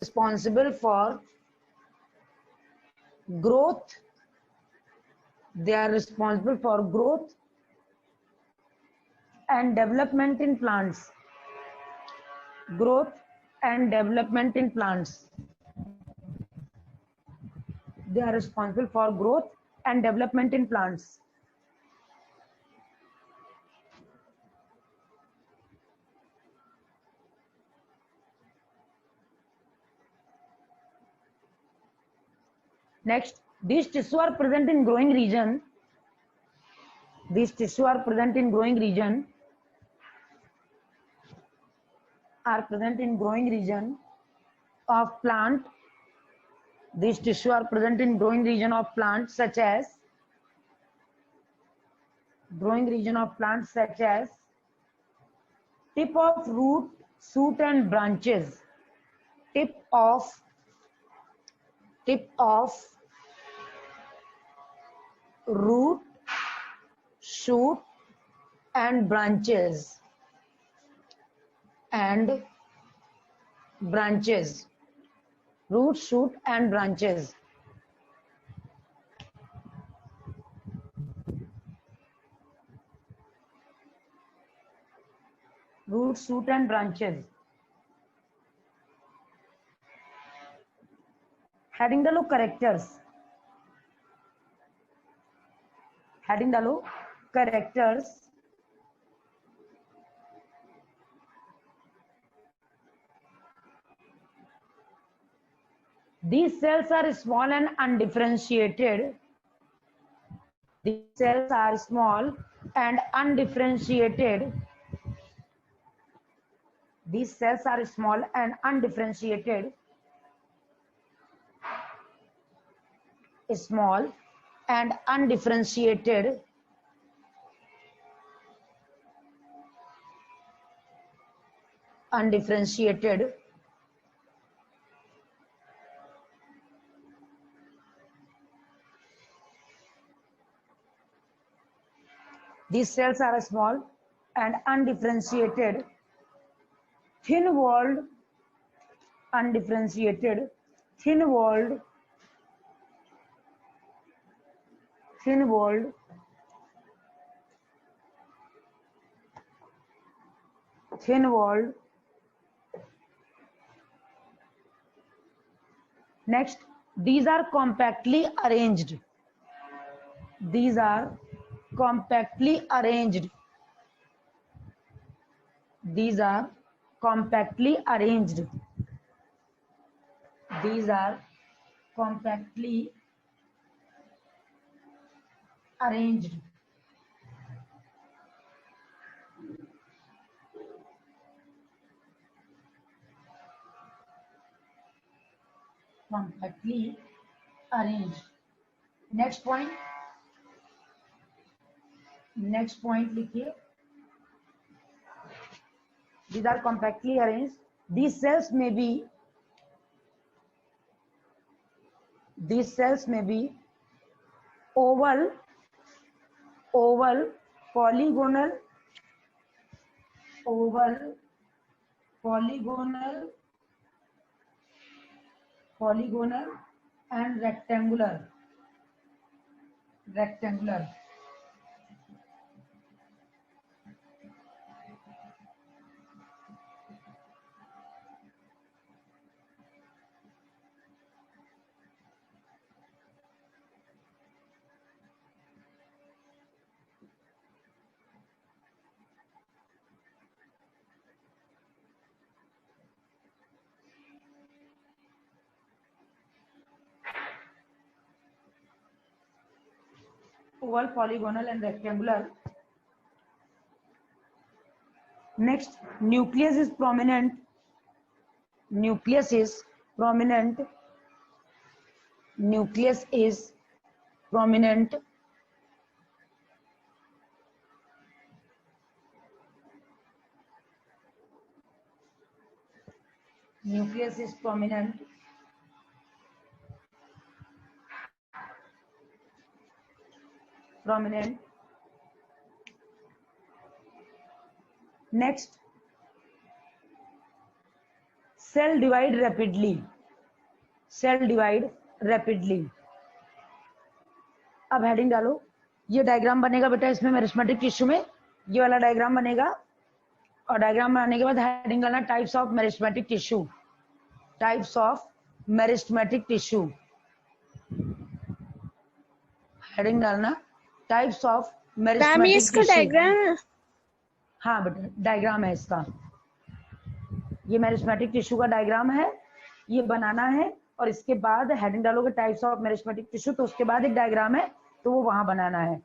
responsible for growth. They are responsible for growth and development in plants. Growth and development in plants. They are responsible for growth and development in plants. Next, these tissues are present in growing region. These tissues are present in growing region. Are present in growing region of plant. These tissues are present in growing region of plants such as tip of root, shoot and branches. Tip of root, shoot and branches. Root, shoot and branches. Root, shoot and branches. Heading the characters. Heading the characters. These cells are small and undifferentiated. These cells are small and undifferentiated. These cells are small and undifferentiated. Small and undifferentiated. Undifferentiated. These cells are small and undifferentiated. Thin-walled, undifferentiated, thin-walled, thin-walled, thin-walled. Next, these are compactly arranged. These are compactly arranged. These are compactly arranged. These are compactly arranged. Compactly arranged. Next point. Next point लिखिए. These are compactly arranged. These cells may be oval, polygonal, and rectangular. Oval, polygonal and rectangular. Next, nucleus is prominent. Nucleus is prominent. Nucleus is prominent. Nucleus is prominent. Next, cell divide rapidly, cell divide rapidly. अब heading डालो, ये diagram बनेगा बेटा इसमें meristematic tissue में, ये वाला diagram बनेगा, और डायग्राम बनाने के बाद हेडिंग डालना types of meristematic tissue, types of meristematic tissue, heading डालना टाइप्स ऑफ मेरिस्टेमेटिक इसका टिश्यू। डायग्राम, हाँ बेटा डायग्राम है इसका, ये मेरिस्टेमेटिक टिश्यू का डायग्राम है, ये बनाना है, और इसके बाद हेडिंग डालोगे टाइप्स ऑफ मेरिस्टेमेटिक टिश्यू, तो उसके बाद एक डायग्राम है तो वो वहां बनाना है।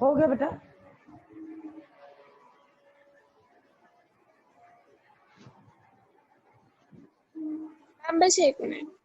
हो गया बेटा? बस 1 मिनट।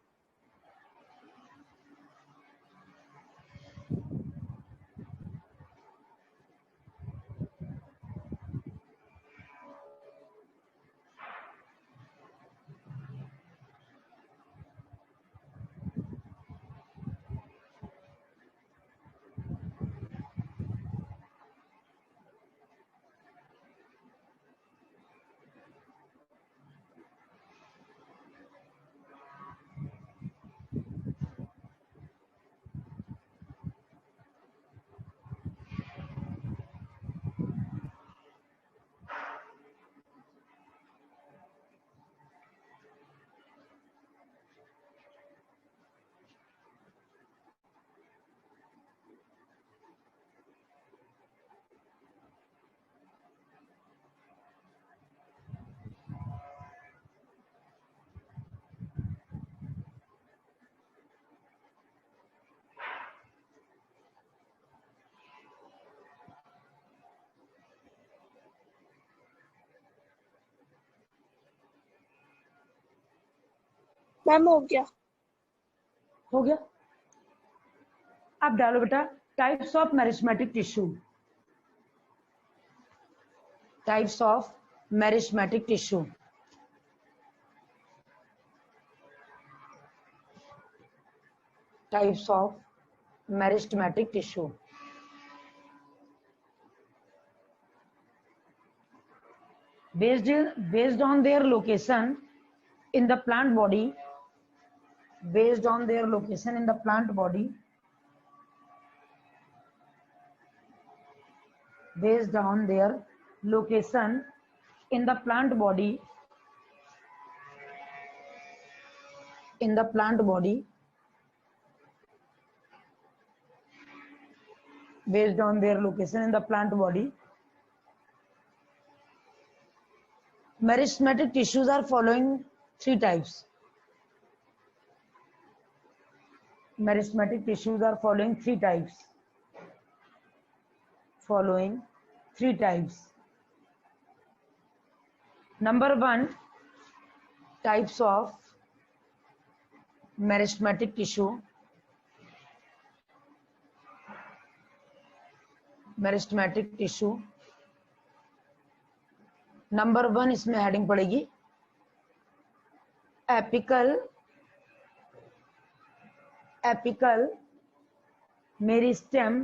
मैम हो गया। हो गया? अब डालो बेटा types of meristematic tissue, types of meristematic tissue. Types of meristematic tissue. based on their location in the plant body, based on their location in the plant body, based on their location in the plant body, in the plant body, based on their location in the plant body, meristematic tissues are following 3 types. Meristematic tissues are following 3 types. Following 3 types. Number 1, types of meristematic tissue. Meristematic tissue. Number 1 इसमें heading पड़ेगी apical, apical meristem,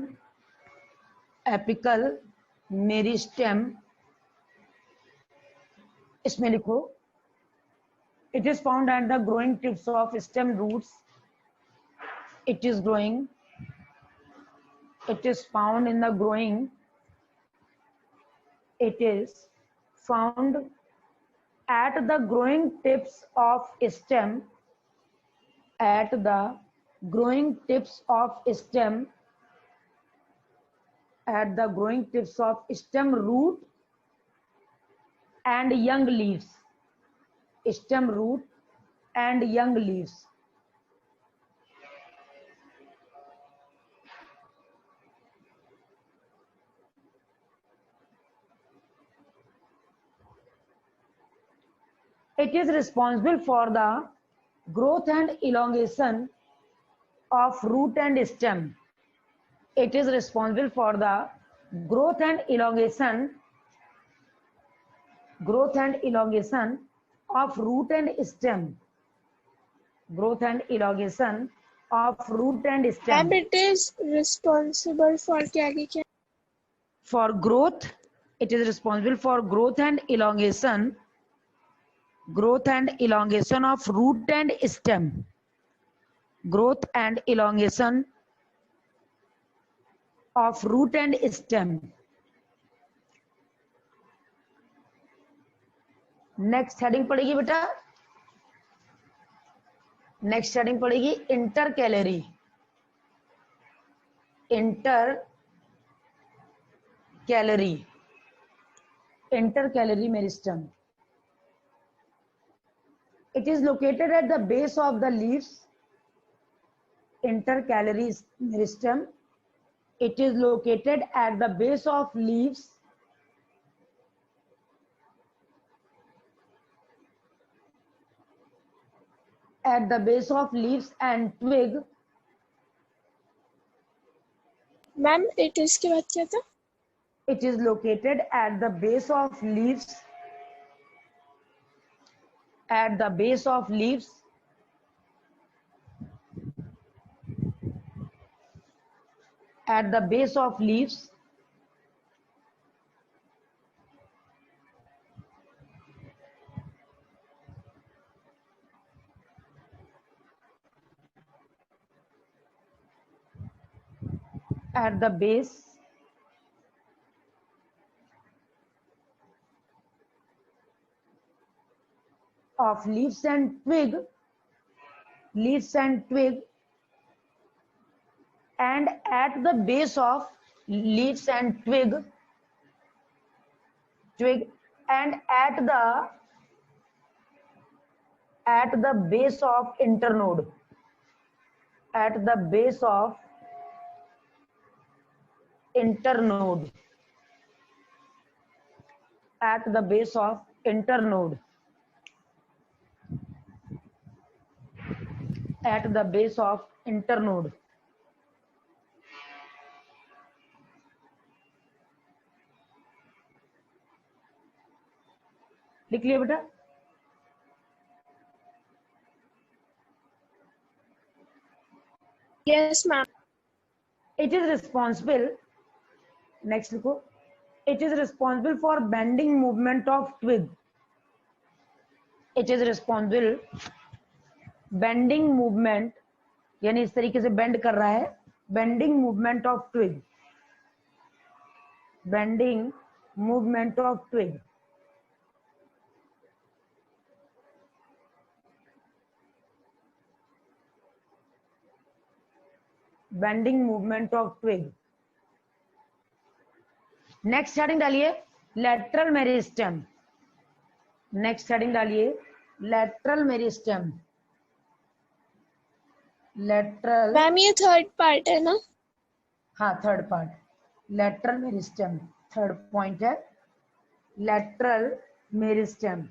apical meristem. इसमें लिखो it is found at the growing tips of stem roots, it is growing, it is found in the growing, it is found at the growing tips of stem, at the growing tips of stem, at the growing tips of stem root and young leaves, stem root and young leaves. It is responsible for the growth and elongation of root and stem. It is responsible for the growth and elongation of root and stem. Growth and elongation of root and stem. Ma'am it is responsible for क्या आगे क्या? For growth, it is responsible for growth and elongation of root and stem. Growth and elongation of root and stem. Next heading पड़ेगी बेटा, next heading पड़ेगी inter calorie. Inter calorie meristem. It is located at the base of the leaves. Intercalary meristem. It is located at the base of leaves. At the base of leaves and twig. Ma'am it is के बाद क्या था? It is located at the base of leaves. At the base of leaves. At the base of leaves. At the base of leaves and twig, and at the base of leaves and twig, and at the base of internode, at the base of internode, at the base of internode, at the base of internode. लिख लिया बेटा. Yes ma'am. It is responsible. Next लिखो. It is responsible for bending movement of twig. It is responsible bending movement, यानी इस तरीके से bend कर रहा है. Bending movement of twig. Bending movement of twig. Bending movement of twig. Next heading डालिए lateral meristem. Next heading डालिए lateral meristem. Lateral. Ma'am ये थर्ड पार्ट है ना? हाँ third part. Lateral meristem third point है. Lateral meristem.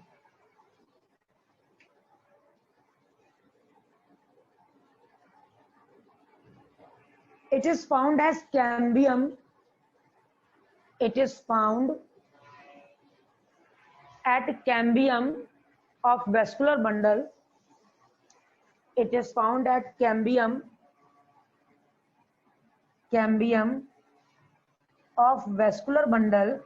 It is found as cambium. It is found at cambium of vascular bundle. It is found at cambium of vascular bundle.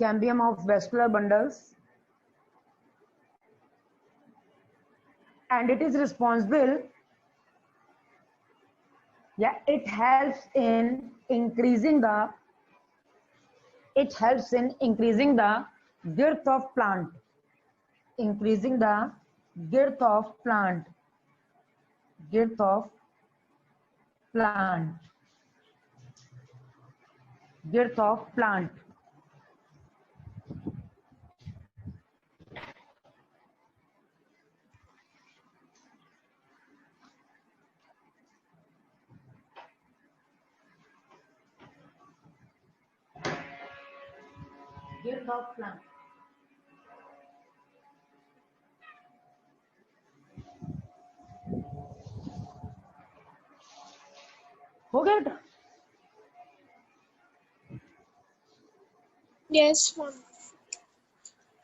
Cambium of vascular bundles. And it is responsible, it helps in increasing the girth of plant. Increasing the girth of plant. Girth of plant. Girth of plant. Cells of plant. हो गया बेटा? Yes ma'am.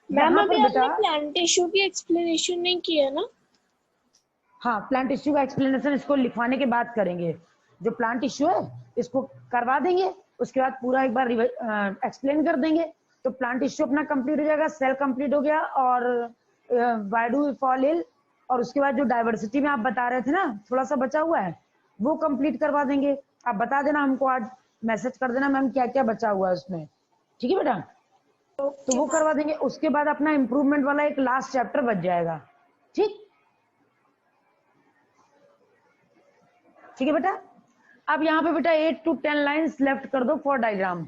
Ma'am यहाँ अभी पर आपने बेटा plant tissue की explanation नहीं किया ना? हाँ, प्लांट टिश्यू का एक्सप्लेनेशन इसको लिखवाने के बाद करेंगे। जो प्लांट टिश्यू है इसको करवा देंगे, उसके बाद पूरा एक बार एक्सप्लेन कर देंगे। तो प्लांट टिश्यू अपना कंप्लीट हो जाएगा, सेल कंप्लीट हो गया, और why do we fall ill, और उसके बाद जो डाइवर्सिटी में आप बता रहे थे ना, थोड़ा सा बचा हुआ है, वो कंप्लीट करवा देंगे। आप बता देना हमको, आज मैसेज कर देना मैम क्या क्या बचा हुआ है उसमें, ठीक है बेटा? तो वो करवा देंगे। उसके बाद अपना इम्प्रूवमेंट वाला एक लास्ट चैप्टर बच जाएगा। ठीक ठीक है बेटा? अब यहाँ पे बेटा 8 to 10 लाइन्स लेफ्ट कर दो for diagram.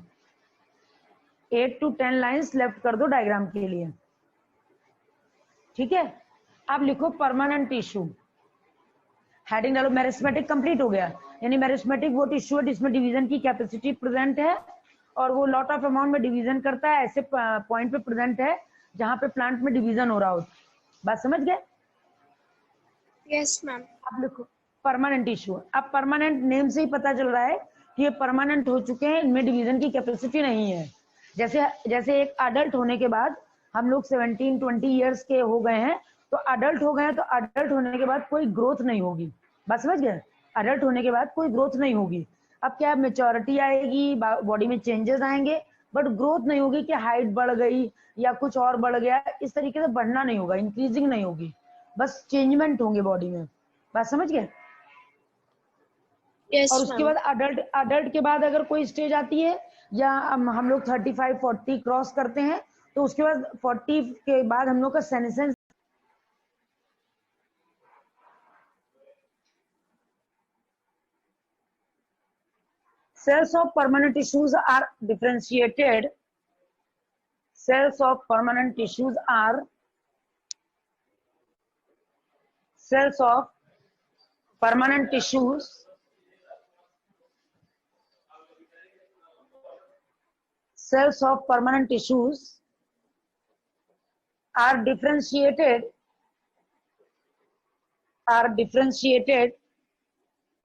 8 to 10 lines left कर दो डायग्राम के लिए, ठीक है? अब लिखो परमानेंट टिश्यू, हेडिंग डालो मेरिस्मेटिक कंप्लीट हो गया। यानी मेरिस्मेटिक वो टिश्यू है जिसमें डिवीजन की कैपेसिटी प्रेजेंट है, और वो लॉट ऑफ अमाउंट में डिवीजन करता है, ऐसे पॉइंट पे प्रेजेंट है जहां पे प्लांट में डिवीजन हो रहा हो। बात समझ गए? Yes ma'am. अब लिखो परमानेंट टिश्यू। अब परमानेंट नेम से ही पता चल रहा है कि ये परमानेंट हो चुके हैं, इनमें डिवीजन की कैपेसिटी नहीं है। जैसे जैसे एक अडल्ट होने के बाद हम लोग 17-20 ईयर्स के हो गए हैं, तो अडल्ट हो गए हैं, तो अडल्ट होने के बाद कोई ग्रोथ नहीं होगी। बात समझ गए? अडल्ट होने के बाद कोई ग्रोथ नहीं होगी। अब क्या मेच्योरिटी आएगी, बॉडी में चेंजेस आएंगे, बट ग्रोथ नहीं होगी कि हाइट बढ़ गई या कुछ और बढ़ गया, इस तरीके से बढ़ना नहीं होगा, इंक्रीजिंग नहीं होगी, बस चेंजमेंट होंगे बॉडी में। बात समझ गए? यस और उसके मैम। बाद अडल्ट के बाद अगर कोई स्टेज आती है, या हम लोग 35-40 क्रॉस करते हैं, तो उसके बाद 40 के बाद हम लोग का senescence cells of permanent tissues are differentiated. Cells of permanent tissues are cells of permanent tissues cells of permanent tissues are differentiated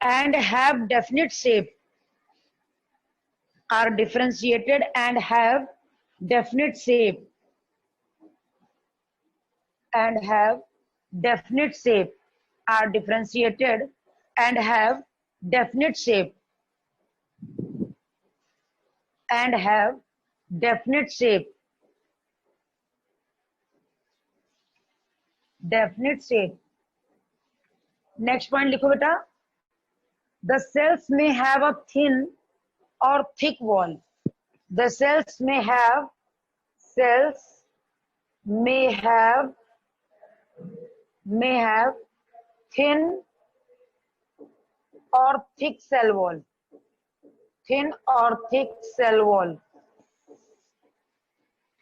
and have definite shape, are differentiated and have definite shape, and have definite shape, are differentiated and have definite shape, and have definite shape, definite shape. Next point लिखो बेटा, the cells may have a thin or thick wall. The cells may have thin or thick cell wall. Thin or thick cell wall.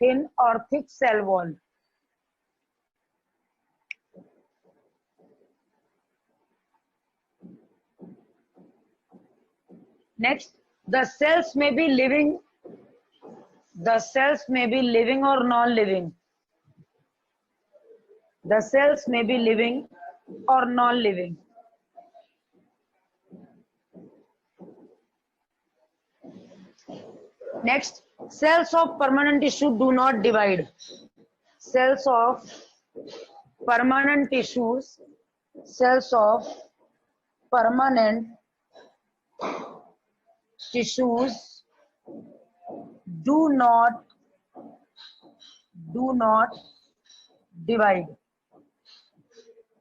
Thin or thick cell wall. Next, the cells may be living. The cells may be living or non-living. The cells may be living or non-living. Next, cells of permanent tissue do not divide. Cells of permanent tissues, cells of permanent tissues do not divide.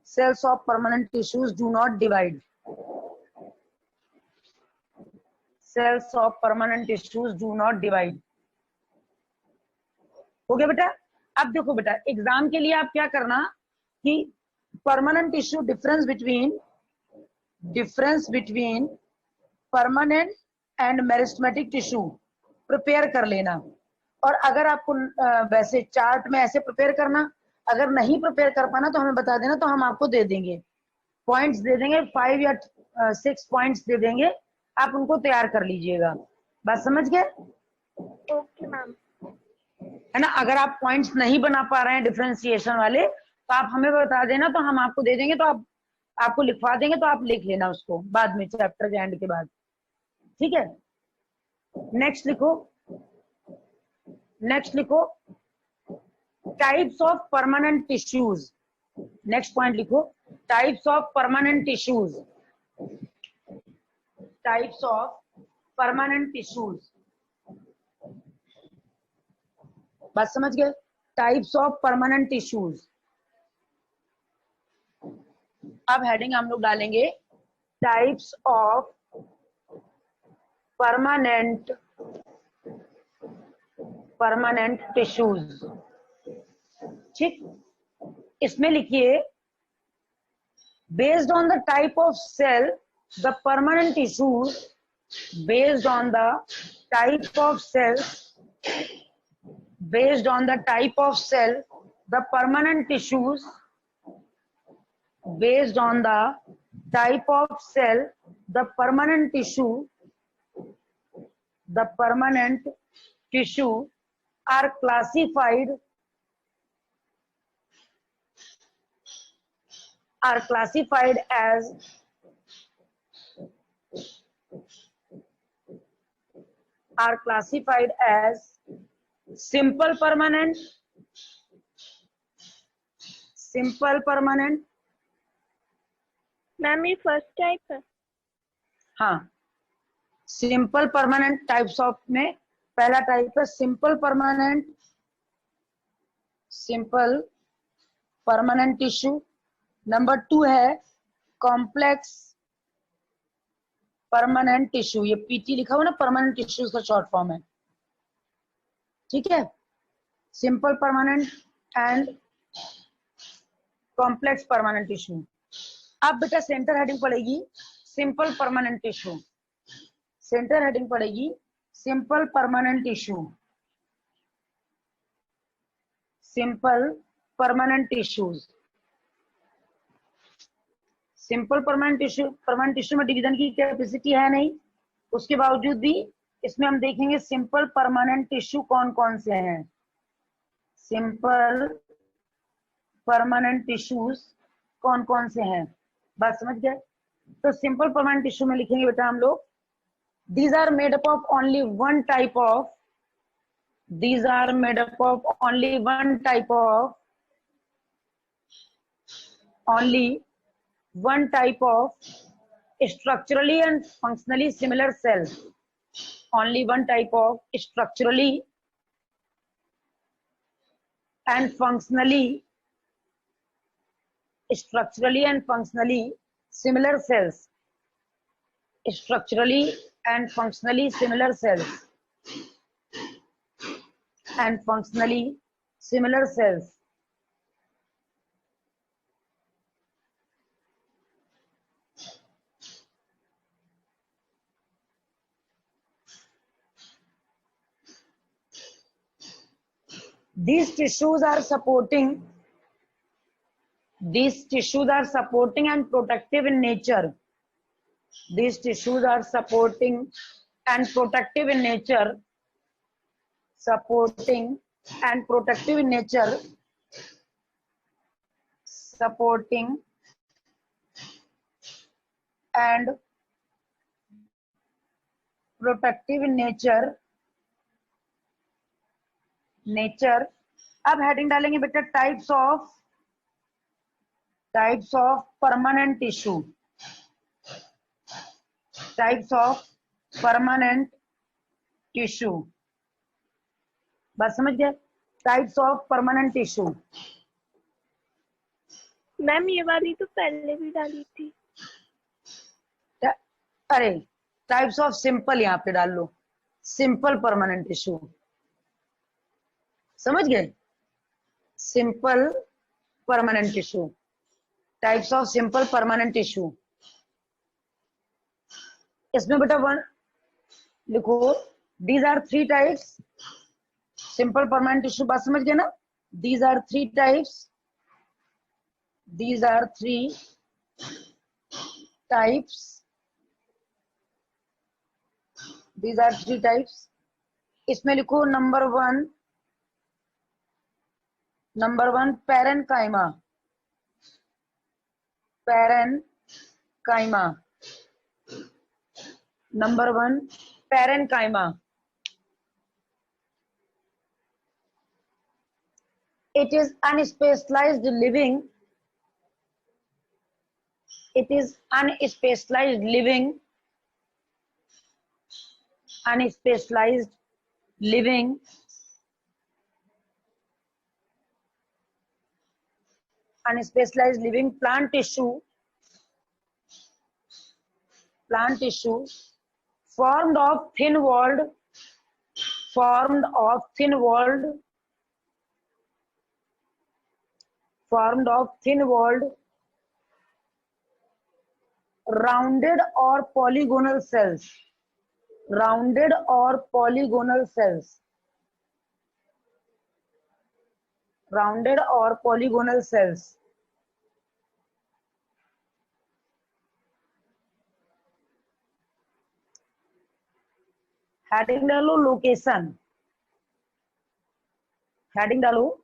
Cells of permanent tissues do not divide. Cells of permanent tissues do not divide. हो गया बेटा? अब देखो बेटा, exam के लिए आप क्या करना कि permanent tissue difference between permanent and meristematic tissue prepare कर लेना। और अगर आपको वैसे चार्ट में ऐसे प्रिपेयर करना, अगर नहीं प्रिपेयर कर पाना तो हमें बता देना, तो हम आपको दे देंगे पॉइंट्स, दे देंगे 5 या 6 पॉइंट्स दे देंगे, आप उनको तैयार कर लीजिएगा। बात समझ गए? Okay ma'am. है ना। अगर आप पॉइंट्स नहीं बना पा रहे हैं डिफरेंशिएशन वाले तो आप हमें बता देना, तो हम आपको दे देंगे, तो आप आपको लिखवा देंगे, तो आप लिख लेना उसको बाद में चैप्टर के एंड के बाद, ठीक है। नेक्स्ट लिखो, नेक्स्ट लिखो types of permanent tissues. Next point लिखो types of permanent tissues, types of permanent tissues. बात समझ गए, टाइप्स ऑफ परमानेंट टिश्यूज। अब हेडिंग हम लोग डालेंगे टाइप्स ऑफ परमानेंट टिश्यूज, ठीक। इसमें लिखिए based on the type of cell the permanent tissues, based on the type of cells, based on the type of cell the permanent tissues, based on the type of cell the permanent tissue, the permanent tissue are classified as simple permanent, simple permanent। Ma'am ये first type है। हाँ, simple permanent types of में पहला type है simple permanent, simple permanent tissue. Number 2 है complex permanent tissue, ये PT लिखा हुआ ना, परमानेंट टिश्यू का शॉर्ट फॉर्म है, ठीक है। Simple permanent and complex permanent tissue. अब बेटा सेंटर हेडिंग पड़ेगी simple permanent tissue, centre heading पड़ेगी simple permanent tissue, simple permanent tissues. Simple permanent tissue में डिवीजन की कैपेसिटी है नहीं, उसके बावजूद भी इसमें हम देखेंगे सिंपल परमानेंट टिश्यू कौन कौन से हैं। सिंपल परमानेंट टिश्यूज कौन कौन से हैं, बात समझ गए। तो सिंपल परमानेंट टिश्यू में लिखेंगे बेटा हम लोग these are made up of only one type of, these are made up of only one type of, only one type of structurally and functionally similar cells, only one type of structurally and functionally similar cells, structurally and functionally similar cells, and functionally similar cells। These tissues are supporting and protective in nature. These tissues are supporting and protective in nature, supporting and protective in nature, supporting and protective in nature, nature। अब heading डालेंगे बेटा types of permanent tissue, types of permanent tissue, बात समझ गए। Types of permanent tissue. Ma'am ये वाली तो पहले भी डाली थी। अरे टाइप्स ऑफ सिंपल यहाँ पे डाल लो, सिंपल परमानेंट टिश्यू, समझ गए। Simple permanent tissue, types of simple permanent tissue. इसमें बेटा 1 लिखो, these are 3 types simple permanent tissue, बात समझ गए ना। These are 3 types, these are 3 types, these are 3 types। इसमें लिखो number 1 Number 1, parenchyma. Parenchyma. Number 1, parenchyma. It is unspecialized living. It is unspecialized living. Unspecialized living. Unspecialized living plant tissue. Plant tissue formed of thin-walled. Formed of thin-walled. Formed of thin-walled, rounded or polygonal cells. Rounded or polygonal cells. Rounded or polygonal cells. Heading डालो location. Heading डालो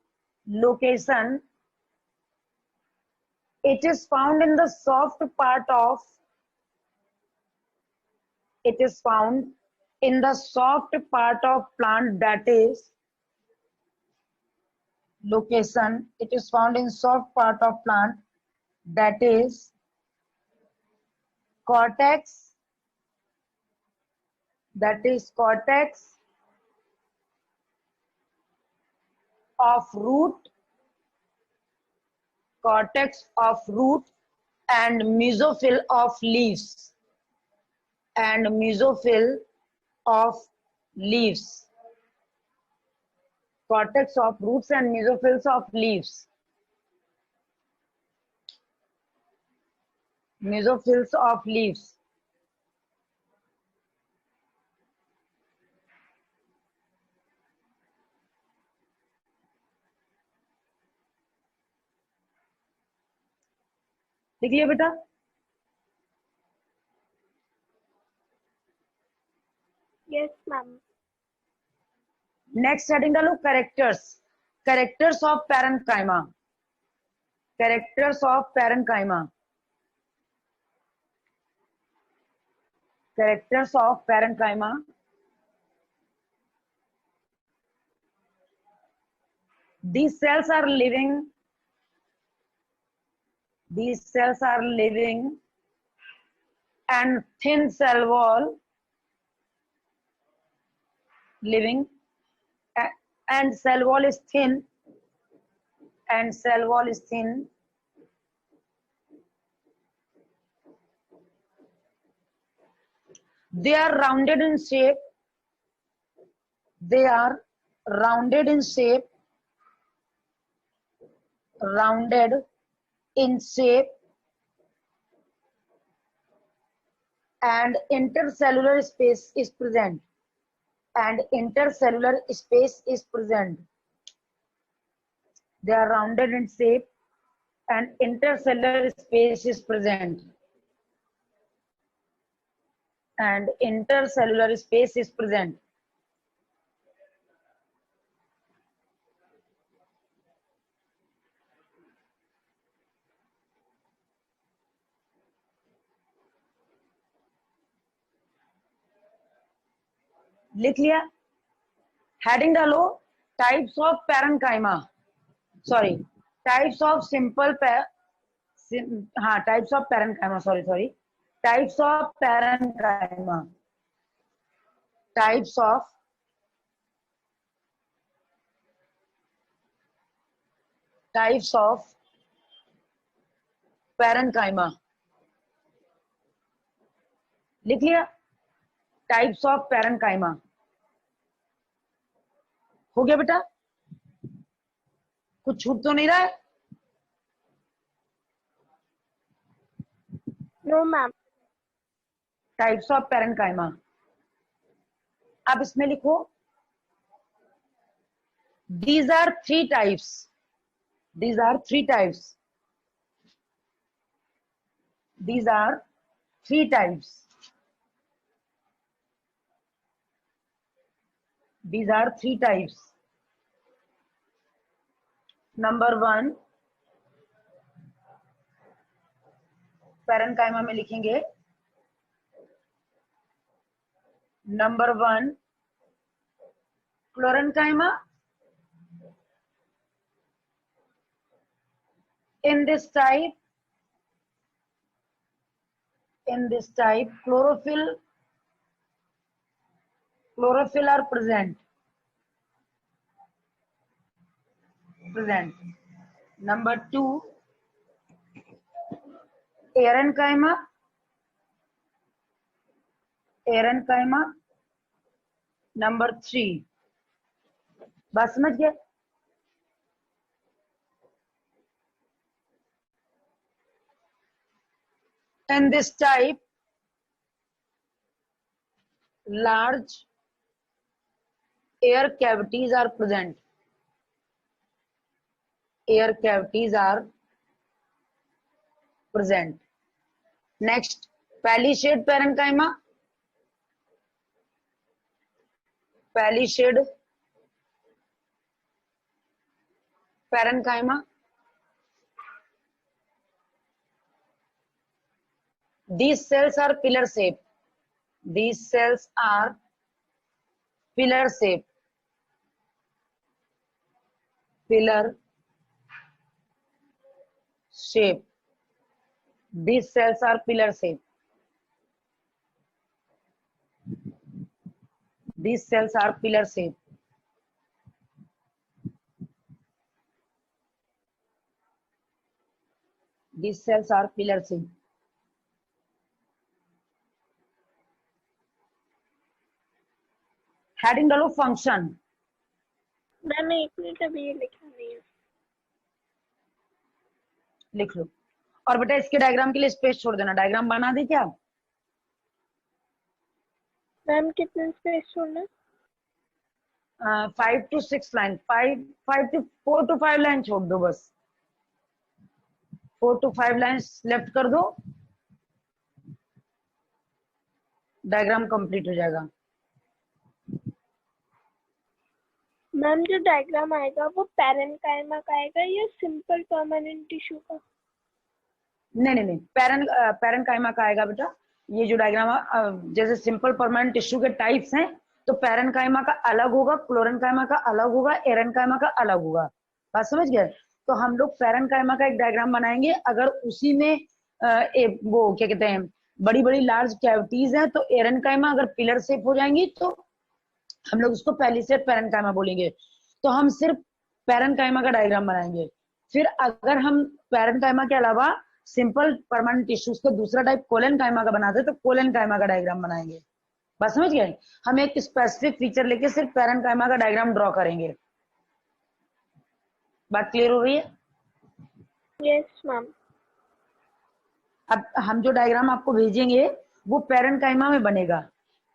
location. It is found in the soft part of. It is found in the soft part of plant, that is location. It is found in soft part of plant, that is cortex. That is cortex of root. Cortex of root and mesophyll of leaves. And mesophyll of leaves. Cortex of roots and mesophylls of leaves. Mesophylls of leaves. लिख लिया बेटा? Yes, ma'am. Next heading डालो characters. Characters of parenchyma. Characters of parenchyma. Characters of parenchyma. These cells are living. These cells are living and thin cell wall. Living and cell wall is thin. And cell wall is thin. They are rounded in shape. They are rounded in shape. Rounded in shape. And intercellular space is present. And intercellular space is present. They are rounded in shape and intercellular space is present. And intercellular space is present. लिख लिया? Heading डालो types of parenchyma. Sorry, types of simple हाँ types of parenchyma. Sorry types of parenchyma. Types of parenchyma. लिख लिया? Types of parenchyma. हो गया बेटा? कुछ छूट तो नहीं रहा है? No, ma'am. Types of parenchyma. अब इसमें लिखो these are three types. These are three types. These are three types. These are three types. Number 1 parenchyma में लिखेंगे number 1 क्लोरेन्काइमा। In this type chlorophyll are present. Number 2 parenchyma। Number 3 बात समझ गए? In this type large air cavities are present। Air cavities are present। Next palisade parenchyma। Palisade parenchyma, these cells are pillar shape। These cells are pillar shape। Pillar shape। These cells are pillar shape। These cells are pillar shape। These cells are pillar shape। Heading डालो function. Ma'am एक minute, अभी ये लिखा नहीं है। लिख लो। और बेटा इसके डायग्राम के लिए स्पेस छोड़ देना। डायग्राम बना दी क्या? मैम कितने स्पेस छोड़ना? 5 to 6 लाइन, 4 to 5 लाइन छोड़ दो बस। 4 to 5 लाइन लेफ्ट कर दो, डायग्राम कंप्लीट हो जाएगा। मैम जो डायग्राम आएगा वो पैरेन्काइमा का आएगा या सिंपल परमानेंट टिश्यू का? नहीं, पैरेन्काइमा का आएगा बेटा। ये जो डायग्राम जैसे सिंपल परमानेंट टिश्यू के टाइप्स हैं, तो पैरेन्काइमा का अलग होगा, क्लोरेन्काइमा का अलग होगा, एरेन्काइमा का अलग होगा। बात समझ गए? तो हम लोग पैरेन्काइमा का एक डायग्राम बनाएंगे। अगर उसी में वो क्या कहते हैं, बड़ी बड़ी लार्ज कैविटीज है, तो एरेन्काइमा अगर पिलर शेप हो जाएंगी तो हम लोग उसको पैलिसेड पैरेन्काइमा बोलेंगे। तो हम सिर्फ पैरेन्काइमा का डायग्राम बनाएंगे। फिर अगर हम पैरेन्काइमा के अलावा सिंपल परमानेंट टिश्यूज का दूसरा टाइप कोलेनकाइमा का बनाते तो कोलेनकाइमा का डायग्राम बनाएंगे। बात समझ गए? हम एक स्पेसिफिक फीचर लेके सिर्फ पैरेन्काइमा का डायग्राम ड्रॉ करेंगे। बात क्लियर हो रही है? Yes ma'am. अब हम जो डायग्राम आपको भेजेंगे वो पैरेन्काइमा में बनेगा।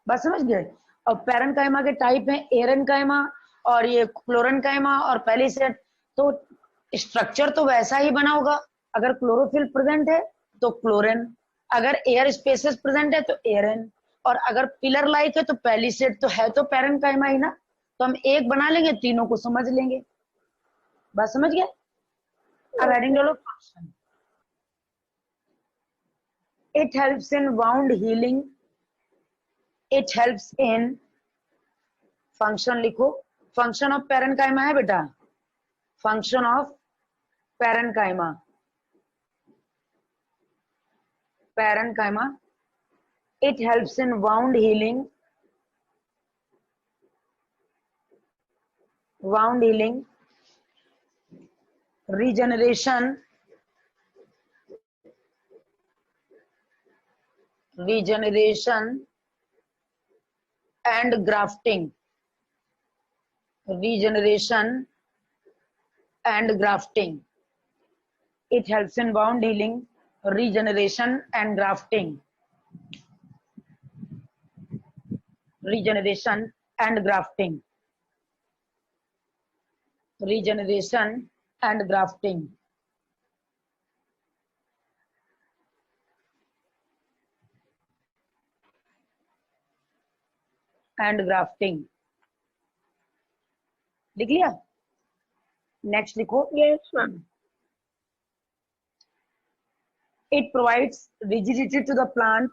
बात समझ गए? और पैरेन्काइमा के टाइप है एरेन्काइमा और ये क्लोरेन्काइमा और पैलिसेड। तो स्ट्रक्चर तो वैसा ही बना होगा। अगर क्लोरोफिल प्रेजेंट है तो क्लोरेन, अगर एयर स्पेसेस प्रेजेंट है तो एरेन, और अगर पिलर लाइक है तो पैलिसेड। तो है तो पैरेन्काइमा ही ना, तो हम एक बना लेंगे, तीनों को समझ लेंगे। बात समझ गए? अब हेडिंग डालो function. It helps in wound healing। It helps in function लिखो। फंक्शन ऑफ पैरेन्काइमा है बेटा, function of parenchyma. Parenchyma, it helps in wound healing, regeneration and grafting। Regeneration and grafting, it helps in wound healing, regeneration and grafting। Regeneration and grafting, regeneration and grafting। And grafting लिख लिया? Next लिखो। Yes, ma'am. It provides rigidity to the plant.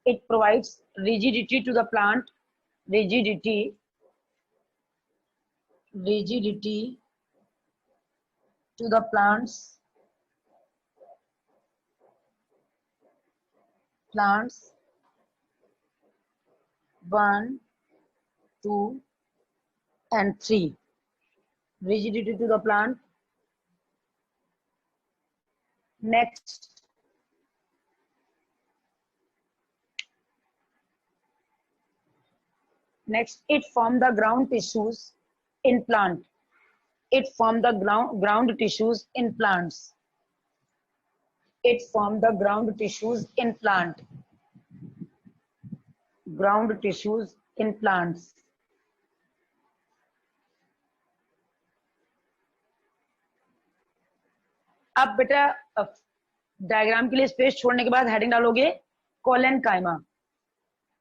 It provides rigidity to the plant. Rigidity to the plants. Plants 1, 2 and 3. Rigidity to the plant. Next, it form the ground tissues in plant. It form the ground tissues in plants. It form the ground tissues in plant. Ground tissues in plants. अब बेटा diagram के लिए space छोड़ने के बाद heading डालोगे colon काइमा।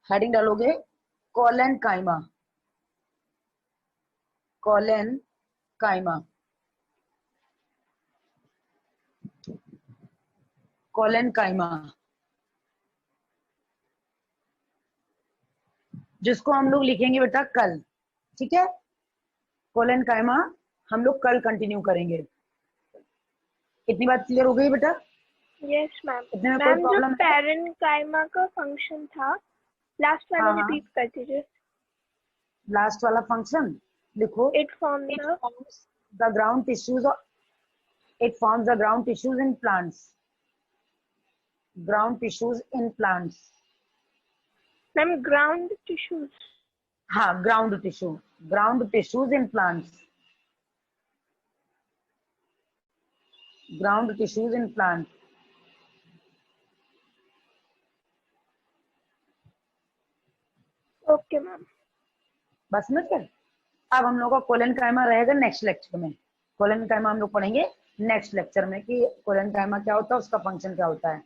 Heading डालोगे colon काइमा। Colon काइमा। Colon काइमा, जिसको हम लोग लिखेंगे बेटा कल। ठीक है, कोलन काइमा हम लोग कल कंटिन्यू करेंगे। इतनी बात क्लियर हो गई बेटा? Yes ma'am. इतने में कोई मैम जो प्रॉब्लम है? पैरेन्काइमा का फंक्शन था लास्ट वाला रिपीट कर दीजिए। लास्ट वाला फंक्शन लिखो। It forms the ground tissues. It forms the ground tissues in plants. Ground tissues in plants. Ma'am ground tissues. हाँ, ground tissue. Ground tissues in plants. Ground tissues in plant. Okay ma'am. बस समझ गए? अब हम लोग का colon काइमा रहेगा next lecture में। कोलन काइमा हम लोग पढ़ेंगे नेक्स्ट लेक्चर में कि कोलन काइमा क्या होता है, उसका फंक्शन क्या होता है।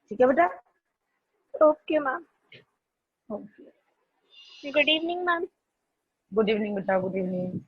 ठीक है बेटा? Okay ma'am. Good evening ma'am. Good evening बेटा, गुड इवनिंग।